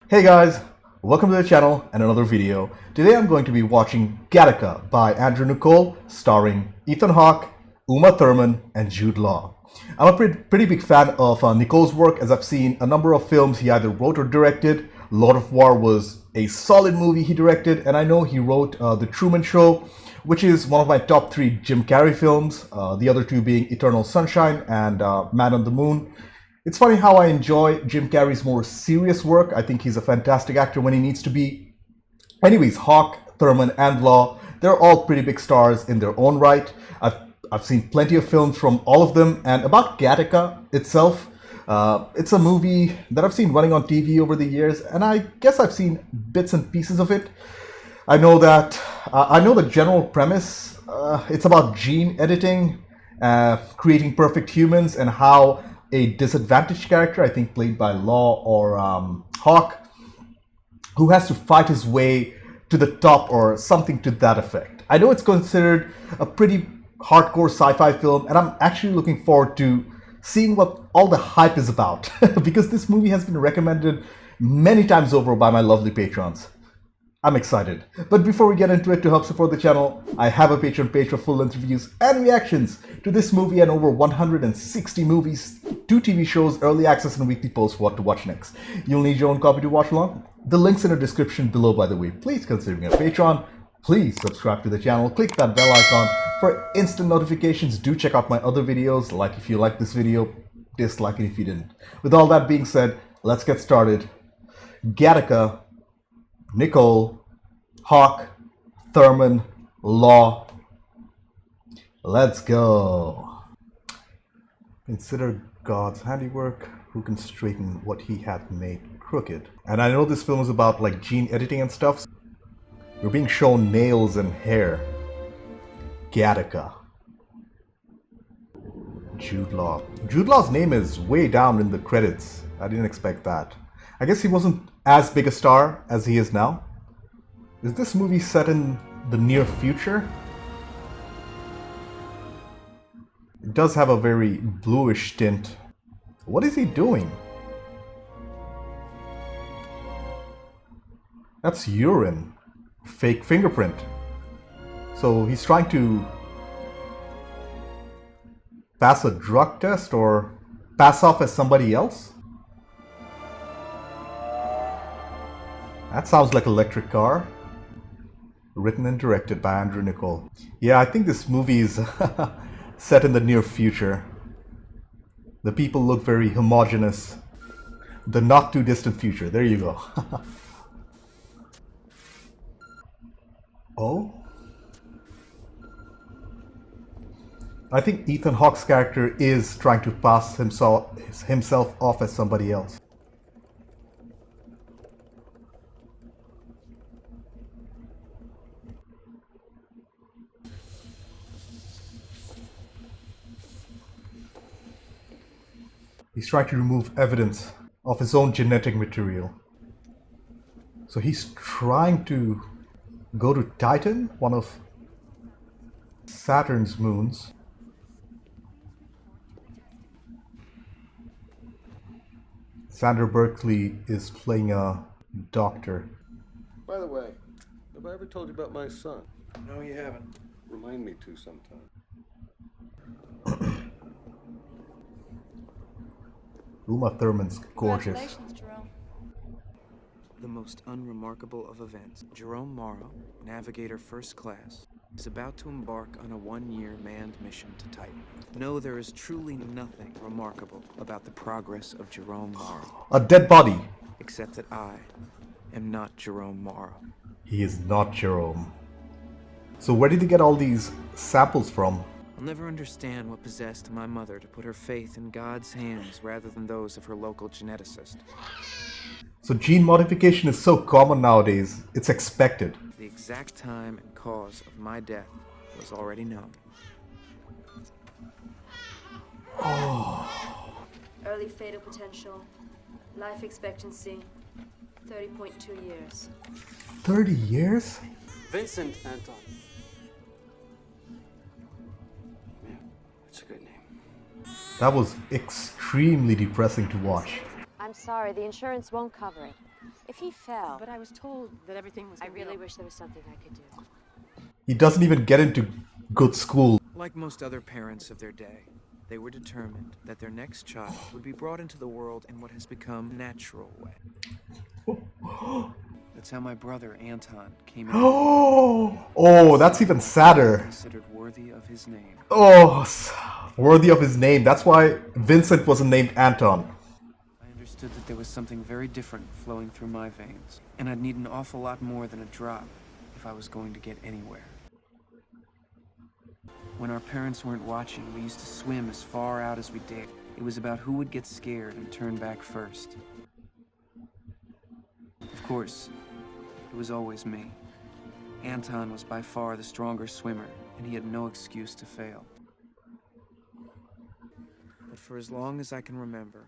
Hey guys, welcome to the channel and another video. Today I'm going to be watching Gattaca by Niccol, starring Ethan Hawke, Uma Thurman and Jude Law. I'm a pretty big fan of Niccol's work, as I've seen a number of films he either wrote or directed. Lord of War was a solid movie he directed, and I know he wrote The Truman Show, which is one of my top 3 Jim Carrey films, the other 2 being Eternal Sunshine and Man on the Moon. It's funny how I enjoy Jim Carrey's more serious work. I think he's a fantastic actor when he needs to be. Anyways, Hawke, Thurman and Law, they're all pretty big stars in their own right. I've seen plenty of films from all of them, and about Gattaca itself, it's a movie that I've seen running on TV over the years, and I guess I've seen bits and pieces of it. I know the general premise. It's about gene editing, creating perfect humans, and how a disadvantaged character, I think played by Law or Hawke, who has to fight his way to the top or something to that effect. I know it's considered a pretty hardcore sci-fi film, and I'm actually looking forward to seeing what all the hype is about because this movie has been recommended many times over by my lovely patrons. I'm excited. But before we get into it, to help support the channel, I have a Patreon page for full-length reviews and reactions to this movie and over 160 movies, 2 TV shows, early access and weekly posts for what to watch next. You'll need your own copy to watch along. The link's in the description below, by the way. Please consider being a Patreon. Please subscribe to the channel. Click that bell icon for instant notifications. Do check out my other videos. Like if you like this video, dislike it if you didn't. With all that being said, let's get started. Gattaca, Niccol, Hawke, Thurman, Law. Let's go. Consider God's handiwork, who can straighten what he hath made crooked. And I know this film is about like gene editing and stuff. We're being shown nails and hair. Gattaca. Jude Law. Jude Law's name is way down in the credits. I didn't expect that. I guess he wasn't as big a star as he is now. Is this movie set in the near future? It does have a very bluish tint. What is he doing? That's urine. Fake fingerprint. So he's trying to pass a drug test or pass off as somebody else? That sounds like Electric Car. Written and directed by Niccol. Yeah, I think this movie is set in the near future. The people look very homogeneous. The not too distant future. There you go. Oh? I think Ethan Hawke's character is trying to pass himself off as somebody else. He's trying to remove evidence of his own genetic material. So he's trying to go to Titan, one of Saturn's moons. Sandra Berkeley is playing a doctor. By the way, have I ever told you about my son? No, you haven't. Remind me to sometime. Uma Thurman's gorgeous. Congratulations, Jerome. The most unremarkable of events. Jerome Morrow, Navigator First Class, is about to embark on a 1-year manned mission to Titan. No, there is truly nothing remarkable about the progress of Jerome Morrow. A dead body. Except that I am not Jerome Morrow. He is not Jerome. So where did he get all these samples from? I'll never understand what possessed my mother to put her faith in God's hands rather than those of her local geneticist. So gene modification is so common nowadays, it's expected. The exact time and cause of my death was already known. Oh. Early fatal potential. Life expectancy, 30.2 years. 30 years? Vincent Anton. Yeah, that's a good name. That was extremely depressing to watch. I'm sorry, the insurance won't cover it. If he fell, But I was told that everything was I gonna be really all- wish there was something I could do. He doesn't even get into good school. Like most other parents of their day, they were determined that their next child would be brought into the world in what has become a natural way. That's how my brother Anton came into the world. Oh, that's even sadder. Considered worthy of his name. Oh, worthy of his name. That's why Vincent wasn't named Anton. I understood that there was something very different flowing through my veins, and I'd need an awful lot more than a drop if I was going to get anywhere. When our parents weren't watching, we used to swim as far out as we dared. It was about who would get scared and turn back first. Of course, it was always me. Anton was by far the stronger swimmer, and he had no excuse to fail. But for as long as I can remember,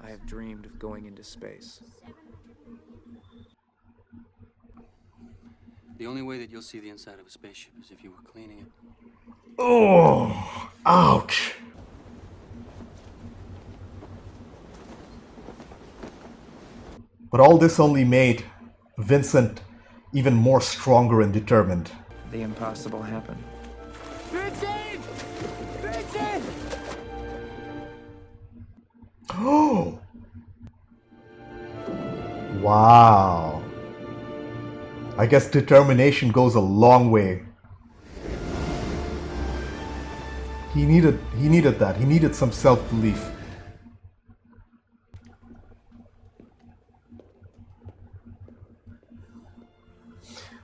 I have dreamed of going into space. The only way that you'll see the inside of a spaceship is if you were cleaning it. Oh, ouch. But all this only made Vincent even more stronger and determined. The impossible happened. Oh! Wow. I guess determination goes a long way. He needed that. He needed some self-belief.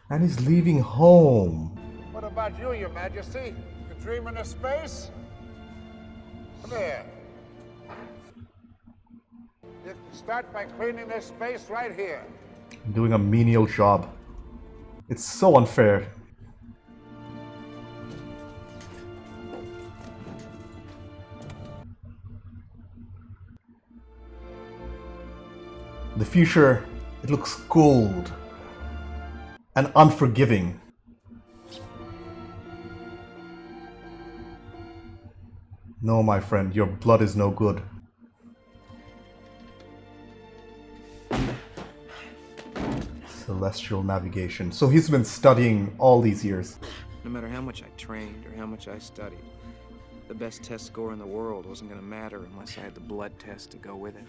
And he's leaving home. What about you, Your Majesty? You dreaming of space? Come here. You can start by cleaning this space right here. Doing a menial job. It's so unfair. The future, it looks cold and unforgiving. No, my friend, your blood is no good. Celestial navigation. So he's been studying all these years. No matter how much I trained or how much I studied, the best test score in the world wasn't going to matter unless I had the blood test to go with it.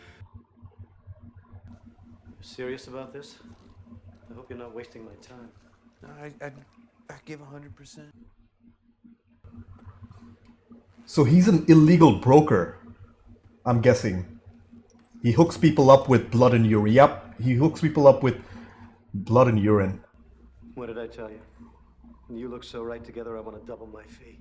You're serious about this? I hope you're not wasting my time. No, I'd give 100%. So he's an illegal broker, I'm guessing. He hooks people up with blood and urine. Yep, he hooks people up with blood and urine. What did I tell you? You look so right together, I want to double my fee.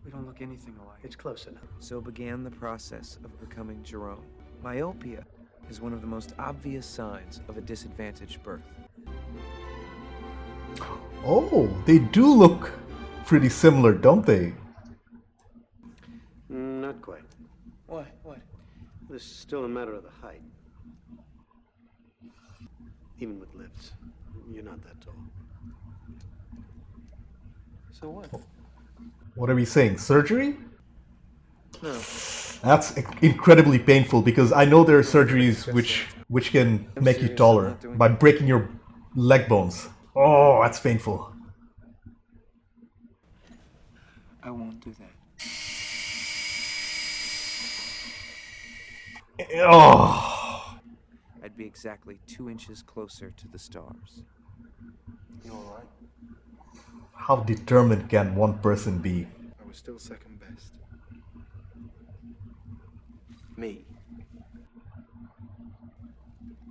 We don't look anything alike. It's close enough. So began the process of becoming Jerome. Myopia is one of the most obvious signs of a disadvantaged birth. Oh, they do look pretty similar, don't they? Not quite. What? What? This is still a matter of the height. Even with lifts, you're not that tall. So what? What are we saying? Surgery? No. That's incredibly painful because I know there are surgeries which can make you serious, I'm taller not doing by breaking your leg bones. Oh, that's painful. I won't do that. Oh, I'd be exactly 2 inches closer to the stars. You all right? how determined can one person be? I was still second best. Me.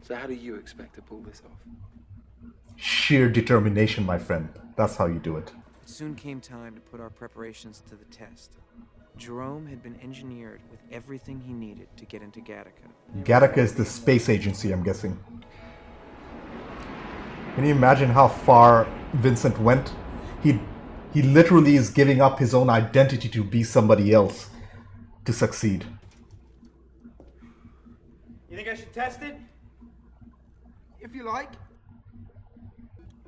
So how do you expect to pull this off? Sheer determination, my friend. That's how you do it. It soon came time to put our preparations to the test. Jerome had been engineered with everything he needed to get into Gattaca. Gattaca is the space agency, I'm guessing. Can you imagine how far Vincent went? He literally is giving up his own identity to be somebody else to succeed. You think I should test it? If you like.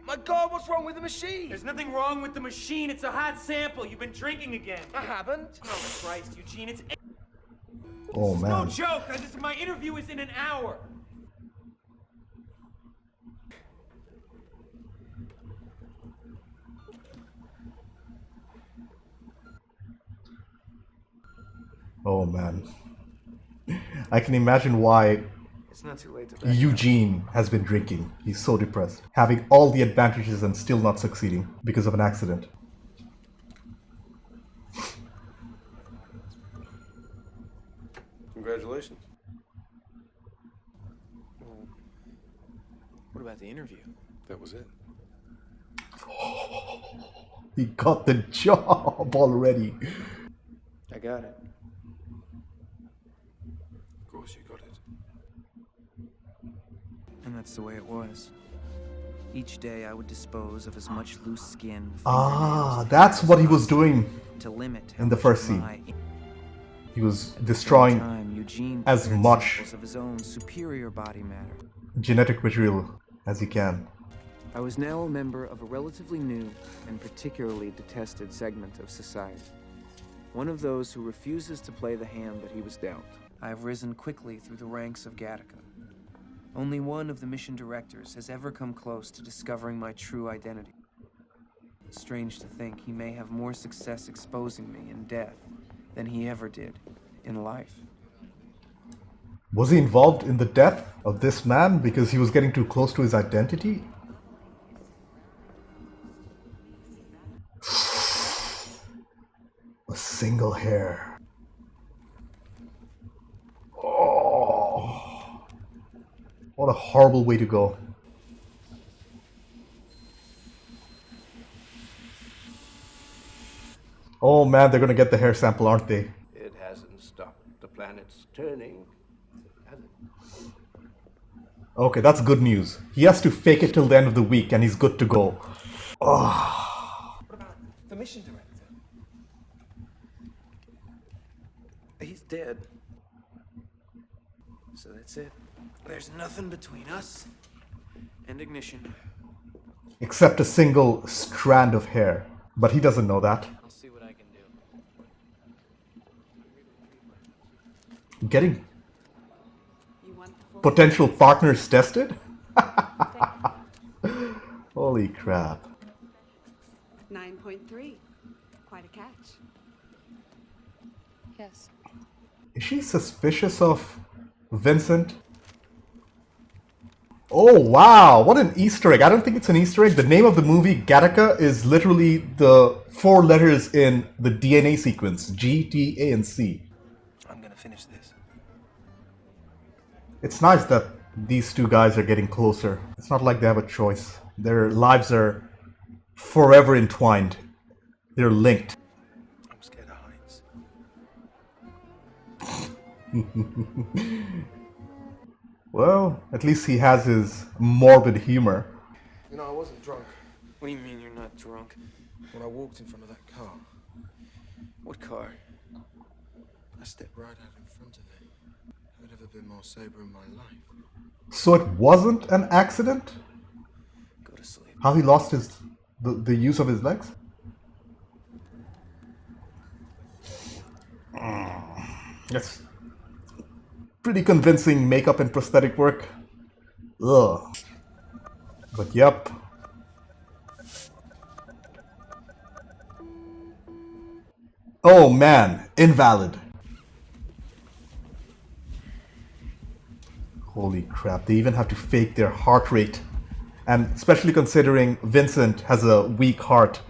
My God, what's wrong with the machine? There's nothing wrong with the machine. It's a hot sample. You've been drinking again. I haven't. Oh, Christ, Eugene. It's Oh no man. joke. My interview is in an hour. Oh man. I can imagine why It's not too late to back Eugene has been drinking. He's so depressed, having all the advantages and still not succeeding because of an accident. Congratulations. What about the interview? That was it. He got the job already. I got it. Of course you got it. And that's the way it was. Each day I would dispose of as much loose skin. Ah, that's what he was doing to limit in the first scene. my- He was At the destroying same time, Eugene as prepared much samples of his own superior body matter. genetic material as he can. I was now a member of a relatively new and particularly detested segment of society. One of those who refuses to play the hand that he was dealt. I have risen quickly through the ranks of Gattaca. Only one of the mission directors has ever come close to discovering my true identity. Strange to think he may have more success exposing me in death than he ever did in life. Was he involved in the death of this man because he was getting too close to his identity? A single hair. Oh, what a horrible way to go. Oh man, they're gonna get the hair sample, aren't they? It hasn't stopped the planet's turning, has it? Okay, that's good news. He has to fake it till the end of the week and he's good to go. Oh. What about the mission director? He's dead. So that's it. There's nothing between us and ignition. Except a single strand of hair. But he doesn't know that. I'll see what I can do. Getting You want the full potential partners tested? Holy crap. 9.3. Quite a catch. Yes. Is she suspicious of Vincent? Oh wow, what an Easter egg. I don't think it's an Easter egg. The name of the movie, Gattaca, is literally the 4 letters in the DNA sequence. G, T, A, and C. I'm gonna finish this. It's nice that these two guys are getting closer. It's not like they have a choice. Their lives are forever entwined. They're linked. I'm scared of heights. Well, at least he has his morbid humor. You know, I wasn't drunk What do you mean you're not drunk? when I walked in front of that car. What car? I stepped right out in front of it. I've never been more sober in my life. So it wasn't an accident? Go to sleep. How he lost the use of his legs? That's pretty convincing makeup and prosthetic work. Ugh. But yep. Oh man, invalid. Holy crap, they even have to fake their heart rate. And especially considering Vincent has a weak heart.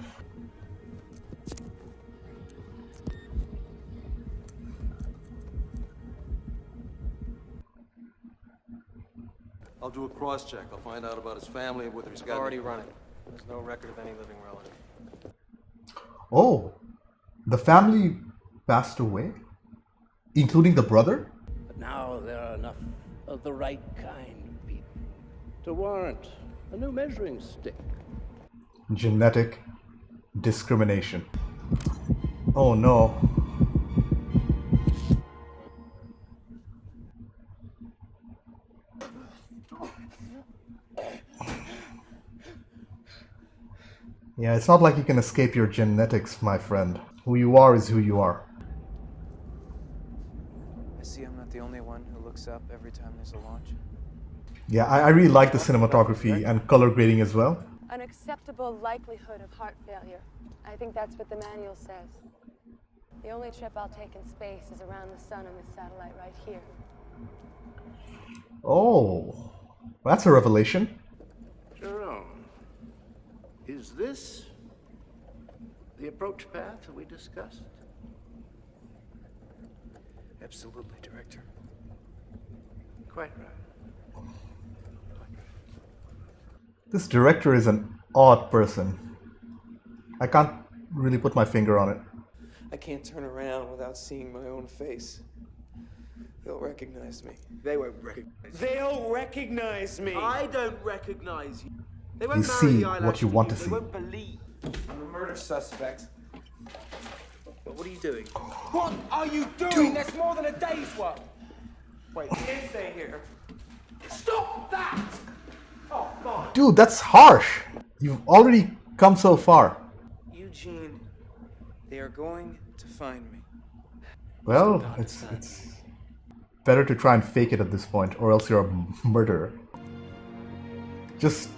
I'll do a cross-check. I'll find out about his family and whether he's got... Already running. There's no record of any living relative. Oh, the family passed away? Including the brother? But now there are enough of the right kind of people to warrant a new measuring stick. Genetic discrimination. Oh no. Yeah, it's not like you can escape your genetics, my friend. Who you are is who you are. I see I'm not the only one who looks up every time there's a launch. Yeah, I really like the cinematography and color grading as well. An acceptable likelihood of heart failure. I think that's what the manual says. The only trip I'll take in space is around the sun on this satellite right here. Oh, that's a revelation. Jerome, is this the approach path we discussed? Absolutely, Director. Quite right. This director is an odd person. I can't really put my finger on it. I can't turn around without seeing my own face. They'll recognize me. They won't recognize They'll recognize me! I don't recognize you. They You won't marry see the what eyelash you with want to They see. won't believe. I'm a murder suspect. But what are you doing? What are you doing? That's more than a day's work. Wait, you can't stay here. Stop that! Oh, God. Dude, that's harsh. You've already come so far. Eugene, they are going to find me. Well, it's better to try and fake it at this point, or else you're a murderer. Just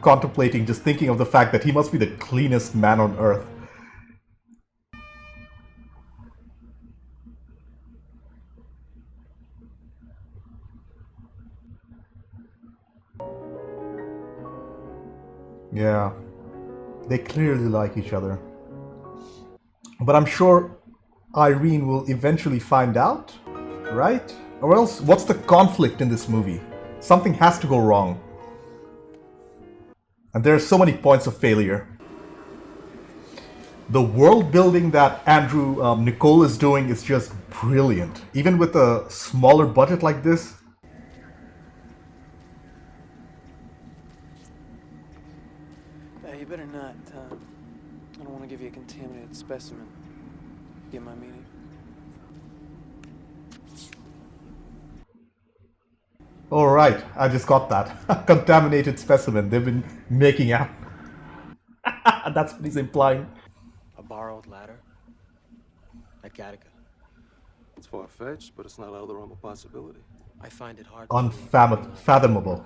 contemplating, just thinking of the fact that he must be the cleanest man on earth. Yeah, they clearly like each other. But I'm sure Irene will eventually find out, right? Or else, what's the conflict in this movie? Something has to go wrong. And there are so many points of failure. The world building that Niccol is doing is just brilliant. Even with a smaller budget like this. You better not. I don't want to give you a contaminated specimen. Get my meaning? Alright, I just got that. Contaminated specimen. They've been making out. That's what he's implying. A borrowed ladder? At Gattaca. It's far-fetched, but it's not out of the realm of possibility. I find it hard Unfathomable.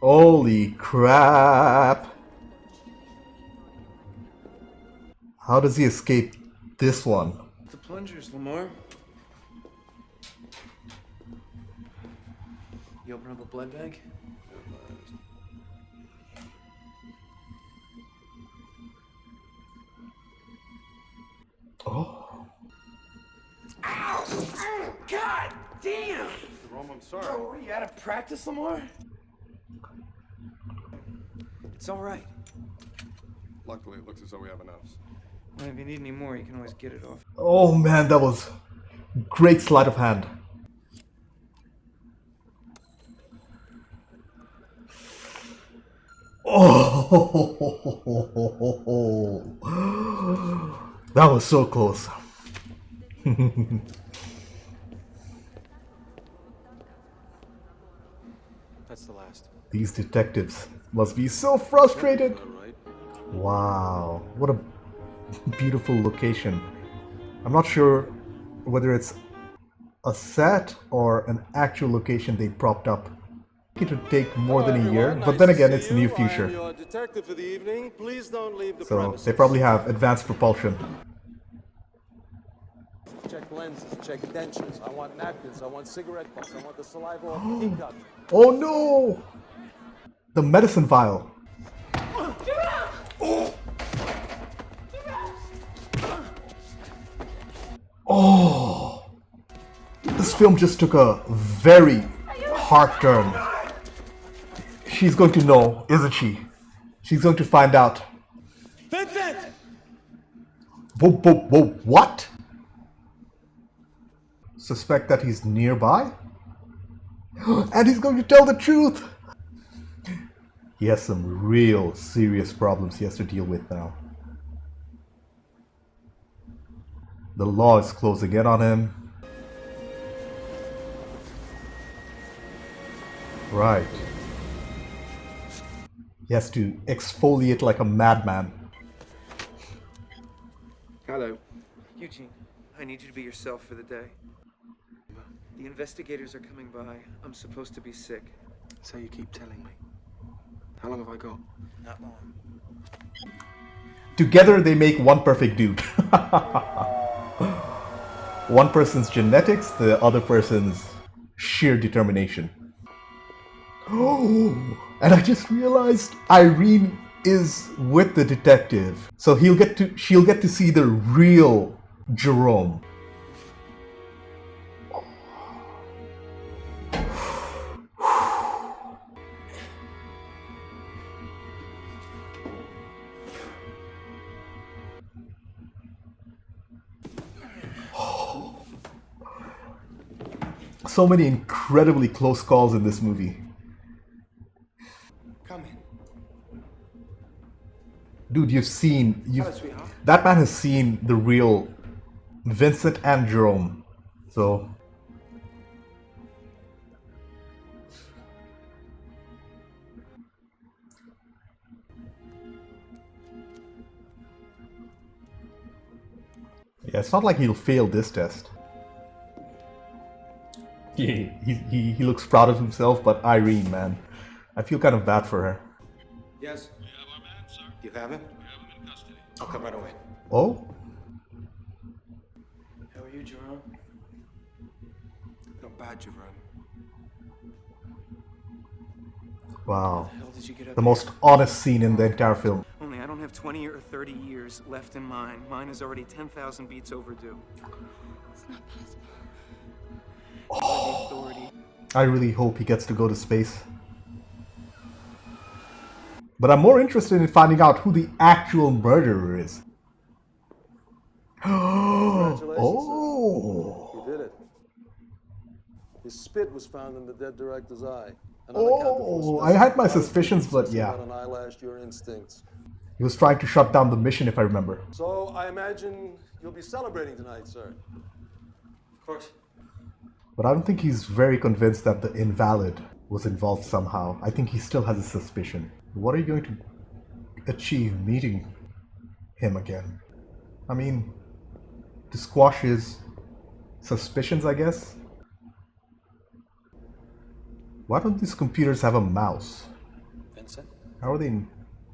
Holy crap! How does he escape this one? The plungers, Lamar. You open up a blood bag? Oh. Ow! God damn! Jerome, I'm sorry. Oh, are you out of practice, Lamar? It's all right. Luckily, it looks as though we have enough. Well, if you need any more, you can always get it off. Oh man, that was great sleight of hand. Oh, that was so close. That's the last. These detectives must be so frustrated. Wow, what a beautiful location. I'm not sure whether it's a set or an actual location they propped up. It would take more than a year, but then again, it's the near future. Your detective for the evening. Please don't leave the So premises. they probably have advanced propulsion. Check lenses, check dentures. I want napkins, I want cigarette butts, I want the saliva off the teacup. Oh no! The medicine vial. Oh! This film just took a very hard turn. She's going to know, isn't she? She's going to find out. Vincent! Whoa, what? Suspect that he's nearby? And he's going to tell the truth! He has some real serious problems he has to deal with now. The law is closing in on him. Right. He has to exfoliate like a madman. Hello. Eugene, I need you to be yourself for the day. The investigators are coming by. I'm supposed to be sick. So you keep telling me. How long have I got? Not long. Together they make one perfect dude. One person's genetics, the other person's sheer determination. Oh, and I just realized Irene is with the detective, so she'll get to see the real Jerome. So many incredibly close calls in this movie. Come in. Dude, that man has seen the real Vincent and Jerome. So yeah, it's not like he'll fail this test. He looks proud of himself, but Irene, man, I feel kind of bad for her. Yes. We have our man, sir. You have him? We have him in custody. I'll come right away. Oh? How are you, Jerome? Not bad, Jerome. Wow. How the hell did you get up The here? most honest scene in the entire film. Only I don't have 20 or 30 years left in mine. Mine is already 10,000 beats overdue. It's not possible. The authority. I really hope he gets to go to space. But I'm more interested in finding out who the actual murderer is. Congratulations, Oh. sir. You did it. His spit was found in the dead director's eye. An unaccounted for Oh, I had my specimen suspicions, but suggesting yeah. about an eyelash, your instincts. He was trying to shut down the mission, if I remember. So I imagine you'll be celebrating tonight, sir. Of course. But I don't think he's very convinced that the invalid was involved somehow. I think he still has a suspicion. What are you going to achieve meeting him again? I mean, to squash his suspicions, I guess? Why don't these computers have a mouse? Vincent? How are they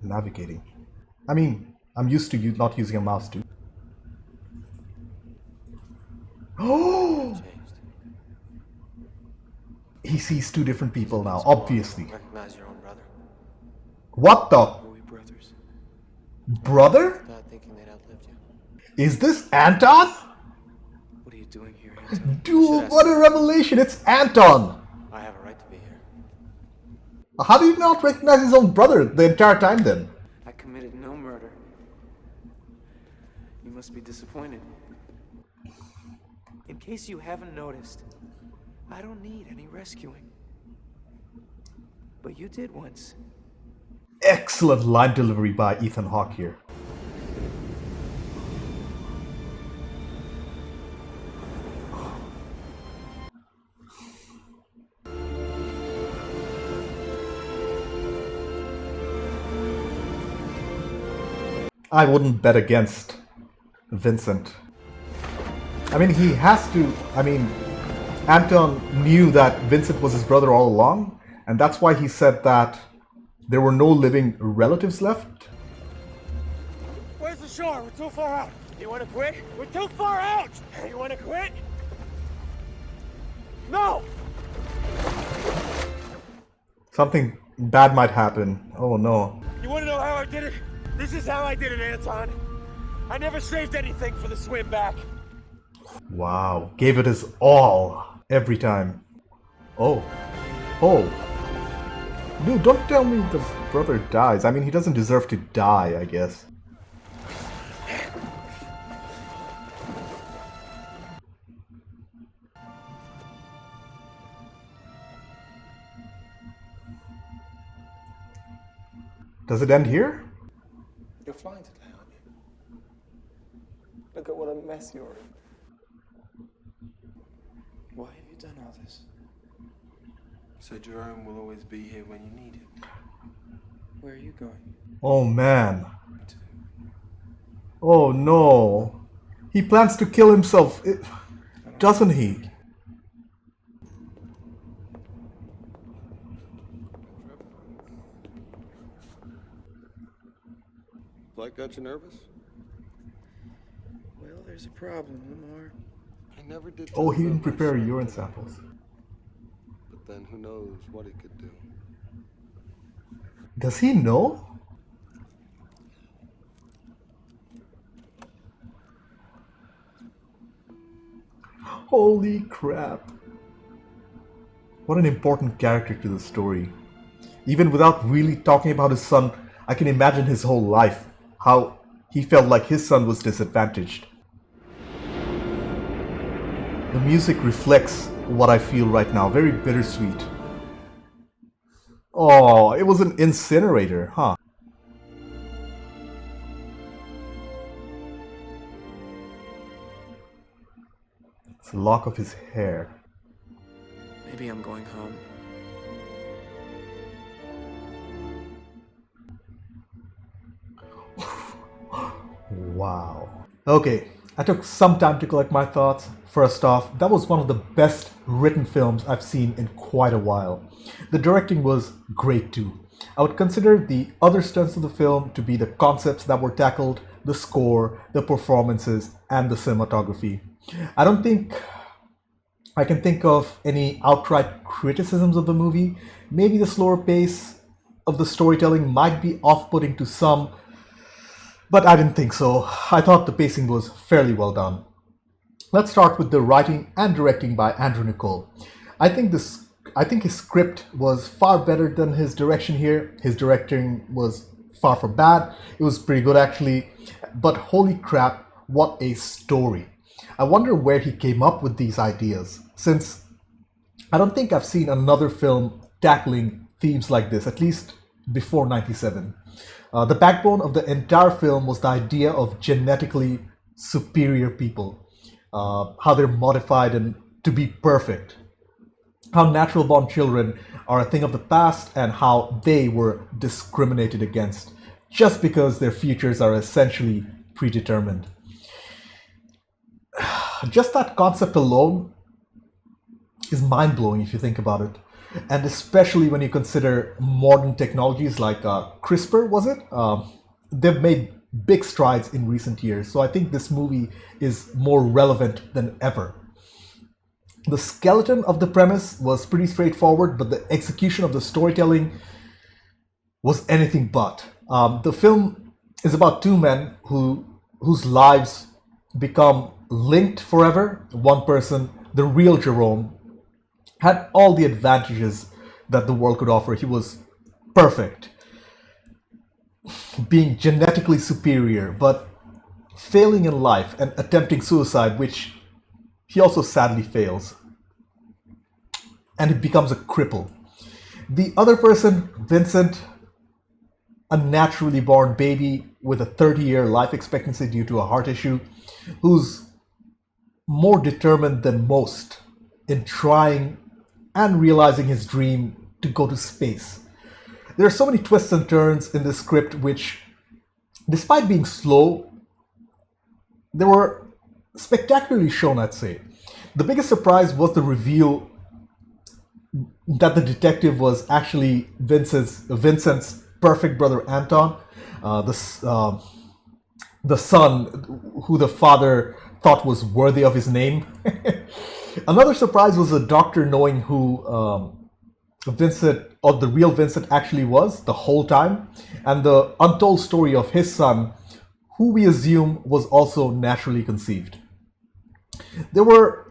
navigating? I mean, I'm used to you not using a mouse too. Oh! Changed. He sees two different people now, obviously. Recognize your own brother. What the? Were we brothers? Brother? Not thinking they'd outlived you. Is this Anton? What are you doing here, Anton? Dude, what a revelation! It's Anton! I have a right to be here. How did he not recognize his own brother the entire time then? I committed no murder. You must be disappointed. In case you haven't noticed, I don't need any rescuing. But you did once. Excellent line delivery by Ethan Hawke here. I wouldn't bet against Vincent. I mean, he has to. I mean, Anton knew that Vincent was his brother all along, and that's why he said that there were no living relatives left. Where's the shore? We're too far out. You want to quit? We're too far out. You want to quit? No! Something bad might happen. Oh no. You want to know how I did it? This is how I did it, Anton. I never saved anything for the swim back. Wow. Gave it his all every time. Oh. Oh. Dude, don't tell me the brother dies. I mean, he doesn't deserve to die, I guess. Does it end here? You're flying today, aren't you? Look at what a mess you're in. Why have you done all this? So Jerome will always be here when you need him. Where are you going? Oh man. Oh no. He plans to kill himself, doesn't he? flight got you nervous? Well, there's a problem, Lamar. I never did. Oh, he tell didn't about my prepare son, urine samples. But then who knows what he could do? Does he know? Holy crap. What an important character to the story. Even without really talking about his son, I can imagine his whole life, how he felt like his son was disadvantaged. The music reflects what I feel right now, very bittersweet. Oh, it was an incinerator, huh? It's a lock of his hair. Maybe I'm going home. Wow. Okay, I took some time to collect my thoughts. First off, that was one of the best written films I've seen in quite a while. The directing was great too. I would consider the other strengths of the film to be the concepts that were tackled, the score, the performances, and the cinematography. I don't think I can think of any outright criticisms of the movie. Maybe the slower pace of the storytelling might be off-putting to some, but I didn't think so. I thought the pacing was fairly well done. Let's start with the writing and directing by Andrew Niccol. I think his script was far better than his direction here. His directing was far from bad. It was pretty good actually. But holy crap, what a story. I wonder where he came up with these ideas, since I don't think I've seen another film tackling themes like this, at least before 97. The backbone of the entire film was the idea of genetically superior people, how they're modified and to be perfect, how natural born children are a thing of the past, and how they were discriminated against just because their futures are essentially predetermined. Just that concept alone is mind-blowing if you think about it. And especially when you consider modern technologies like CRISPR, was it? They've made big strides in recent years. So I think this movie is more relevant than ever. The skeleton of the premise was pretty straightforward, but the execution of the storytelling was anything but. The film is about two men whose lives become linked forever. One person, the real Jerome, had all the advantages that the world could offer. He was perfect, being genetically superior, but failing in life and attempting suicide, which he also sadly fails. And he becomes a cripple. The other person, Vincent, a naturally born baby with a 30-year life expectancy due to a heart issue, who's more determined than most in trying and realizing his dream to go to space. There are so many twists and turns in this script which, despite being slow, they were spectacularly shown, I'd say. The biggest surprise was the reveal that the detective was actually Vincent's perfect brother Anton, the son who the father thought was worthy of his name. Another surprise was the doctor knowing who Vincent, or the real Vincent, actually was the whole time, and the untold story of his son, who we assume was also naturally conceived. There were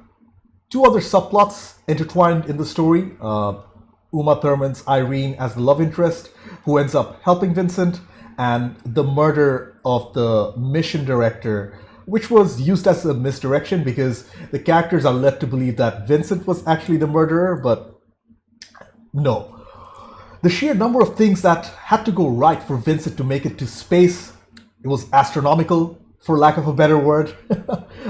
two other subplots intertwined in the story. Uma Thurman's Irene as the love interest, who ends up helping Vincent, and the murder of the mission director, which was used as a misdirection because the characters are led to believe that Vincent was actually the murderer, but no. The sheer number of things that had to go right for Vincent to make it to space, it was astronomical, for lack of a better word.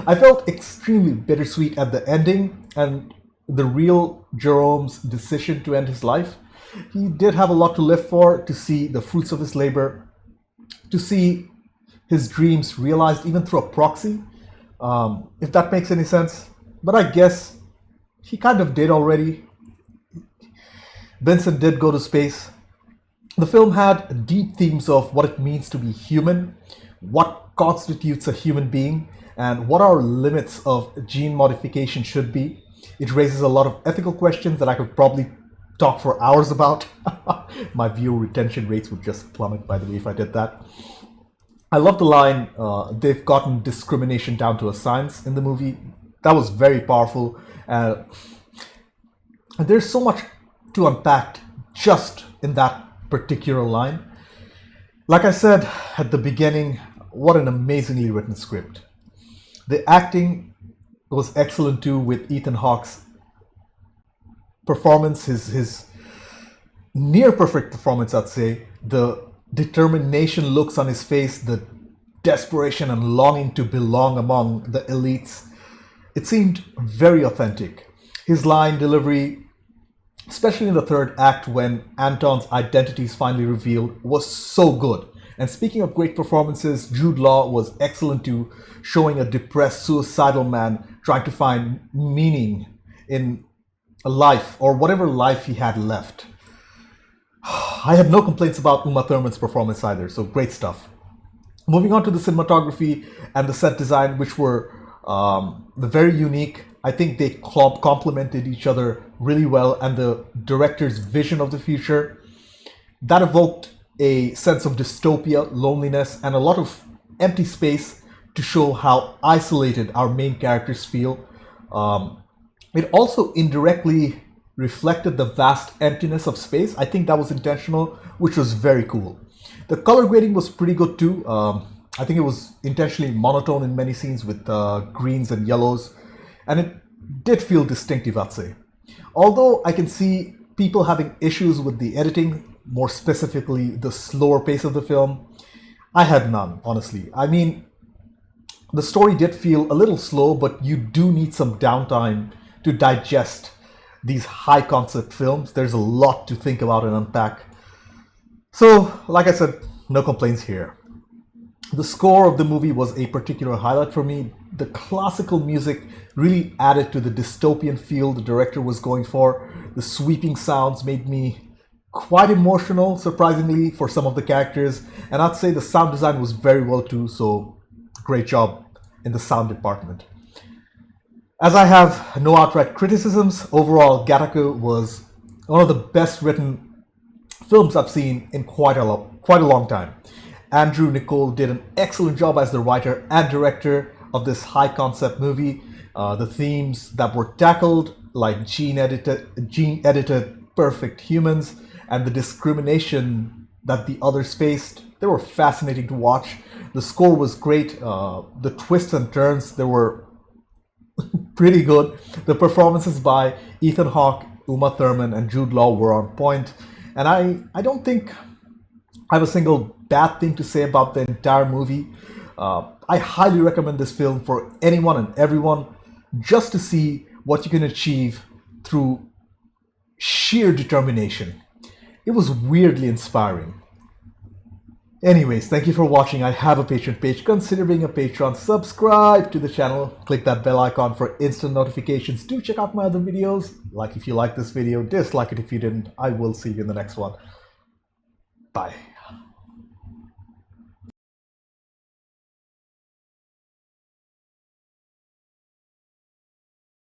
I felt extremely bittersweet at the ending and the real Jerome's decision to end his life. He did have a lot to live for, to see the fruits of his labor, to see his dreams realized even through a proxy, if that makes any sense. But I guess he kind of did already. Vincent did go to space. The film had deep themes of what it means to be human, what constitutes a human being, and what our limits of gene modification should be. It raises a lot of ethical questions that I could probably talk for hours about. My viewer retention rates would just plummet, by the way, if I did that. I love the line, they've gotten discrimination down to a science in the movie. That was very powerful. And there's so much to unpack just in that particular line. Like I said at the beginning, what an amazingly written script. The acting was excellent too, with Ethan Hawke's performance, his near perfect performance, I'd say. The determination looks on his face, the desperation and longing to belong among the elites. It seemed very authentic. His line delivery, especially in the third act when Anton's identity is finally revealed, was so good. And speaking of great performances, Jude Law was excellent too, showing a depressed, suicidal man trying to find meaning in a life, or whatever life he had left. I had no complaints about Uma Thurman's performance either, so great stuff. Moving on to the cinematography and the set design, which were very unique. I think they complemented each other really well, and the director's vision of the future, that evoked a sense of dystopia, loneliness, and a lot of empty space to show how isolated our main characters feel. It also indirectly reflected the vast emptiness of space. I think that was intentional, which was very cool. The color grading was pretty good too. I think it was intentionally monotone in many scenes with greens and yellows, and it did feel distinctive, I'd say. Although I can see people having issues with the editing, more specifically the slower pace of the film, I had none, honestly. I mean, the story did feel a little slow, but you do need some downtime to digest these high concept films. There's a lot to think about and unpack. So, like I said, no complaints here. The score of the movie was a particular highlight for me. The classical music really added to the dystopian feel the director was going for. The sweeping sounds made me quite emotional, surprisingly, for some of the characters. And I'd say the sound design was very well too, so great job in the sound department. As I have no outright criticisms, overall Gattaca was one of the best written films I've seen in quite a long time. Andrew Niccol did an excellent job as the writer and director of this high concept movie. The themes that were tackled, like gene-edited perfect humans, and the discrimination that the others faced, they were fascinating to watch. The score was great. The twists and turns, they were pretty good. The performances by Ethan Hawke, Uma Thurman, and Jude Law were on point. And I don't think I have a single bad thing to say about the entire movie. I highly recommend this film for anyone and everyone, just to see what you can achieve through sheer determination. It was weirdly inspiring. Anyways, thank you for watching. I have a Patreon page. Consider being a patron. Subscribe to the channel. Click that bell icon for instant notifications. Do check out my other videos. Like if you like this video. Dislike it if you didn't. I will see you in the next one. Bye.